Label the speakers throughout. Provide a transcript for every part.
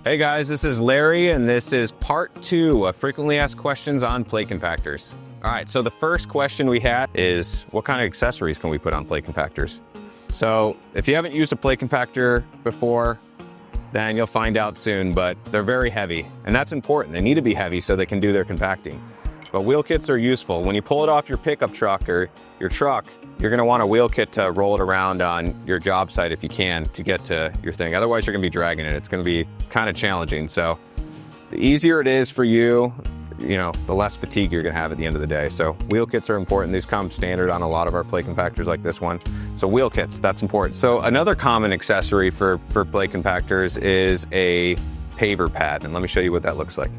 Speaker 1: Hey guys, this is Larry, and this is part 2 of frequently asked questions on plate compactors. All right, so the first question we had is, what kind of accessories can we put on plate compactors? So if you haven't used a plate compactor before, then you'll find out soon, but they're very heavy, and that's important. They need to be heavy so they can do their compacting. But wheel kits are useful. When you pull it off your pickup truck or your truck, you're gonna want a wheel kit to roll it around on your job site if you can to get to your thing. Otherwise, you're gonna be dragging it. It's gonna be kind of challenging. So the easier it is for you, the less fatigue you're gonna have at the end of the day. So wheel kits are important. These come standard on a lot of our plate compactors like this one. So wheel kits, that's important. So another common accessory for plate compactors is a paver pad. And let me show you what that looks like.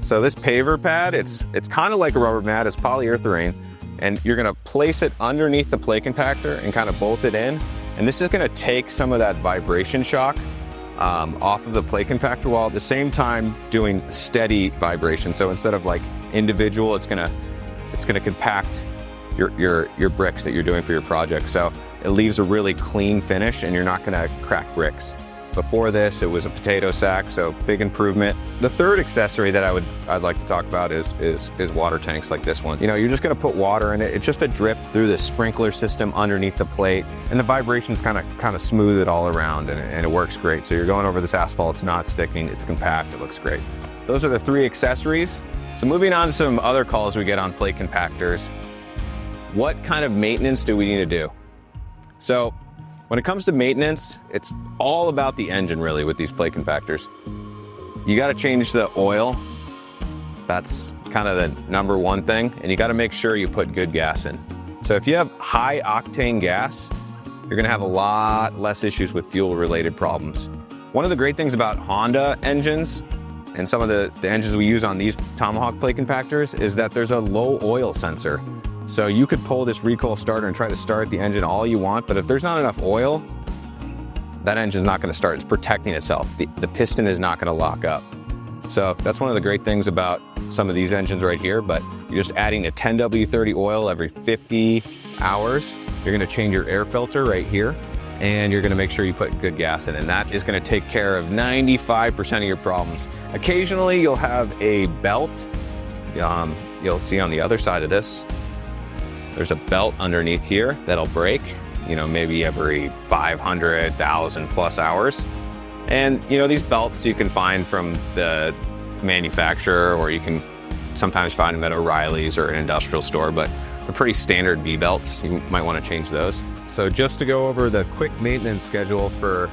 Speaker 1: So this paver pad, it's kind of like a rubber mat, it's polyurethane, and you're gonna place it underneath the plate compactor and kind of bolt it in. And this is gonna take some of that vibration shock off of the plate compactor while at the same time doing steady vibration. So instead of like individual, it's gonna compact your bricks that you're doing for your project. So it leaves a really clean finish and you're not gonna crack bricks. Before this, it was a potato sack, so big improvement. The third accessory that I'd like to talk about is water tanks like this one. You're just gonna put water in it. It's just a drip through the sprinkler system underneath the plate, and the vibrations kind of smooth it all around, and it works great. So you're going over this asphalt, it's not sticking, it's compact, it looks great. Those are the 3 accessories. So moving on to some other calls we get on plate compactors. What kind of maintenance do we need to do? So when it comes to maintenance, it's all about the engine really with these plate compactors. You gotta change the oil. That's kind of the number one thing. And you gotta make sure you put good gas in. So if you have high octane gas, you're gonna have a lot less issues with fuel related problems. One of the great things about Honda engines and some of the engines we use on these Tomahawk plate compactors is that there's a low oil sensor. So you could pull this recoil starter and try to start the engine all you want, but if there's not enough oil, that engine's not gonna start. It's protecting itself. The piston is not gonna lock up. So that's one of the great things about some of these engines right here, but you're just adding a 10W30 oil every 50 hours. You're gonna change your air filter right here, and you're gonna make sure you put good gas in, and that is gonna take care of 95% of your problems. Occasionally, you'll have a belt. You'll see on the other side of this, there's a belt underneath here that'll break, maybe every 500,000 plus hours. And, these belts you can find from the manufacturer, or you can sometimes find them at O'Reilly's or an industrial store, but they're pretty standard V-belts. You might want to change those. So just to go over the quick maintenance schedule for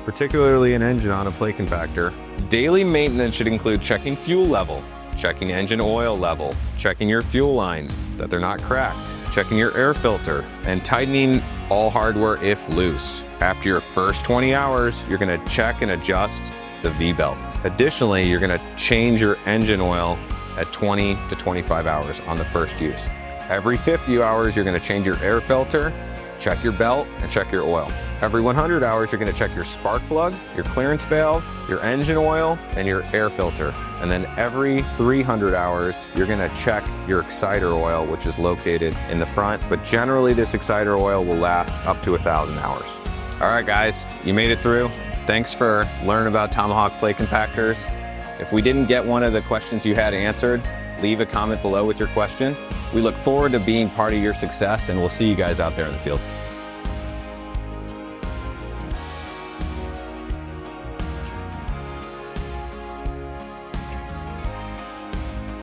Speaker 1: particularly an engine on a plate compactor, daily maintenance should include checking fuel level, checking engine oil level, checking your fuel lines that they're not cracked, checking your air filter, and tightening all hardware if loose. After your first 20 hours, you're gonna check and adjust the V-belt. Additionally, you're gonna change your engine oil at 20 to 25 hours on the first use. Every 50 hours, you're gonna change your air filter, check your belt, and check your oil. Every 100 hours, you're gonna check your spark plug, your clearance valve, your engine oil, and your air filter. And then every 300 hours, you're gonna check your exciter oil, which is located in the front. But generally, this exciter oil will last up to 1,000 hours. All right, guys, you made it through. Thanks for learning about Tomahawk plate compactors. If we didn't get one of the questions you had answered, leave a comment below with your question. We look forward to being part of your success, and we'll see you guys out there in the field.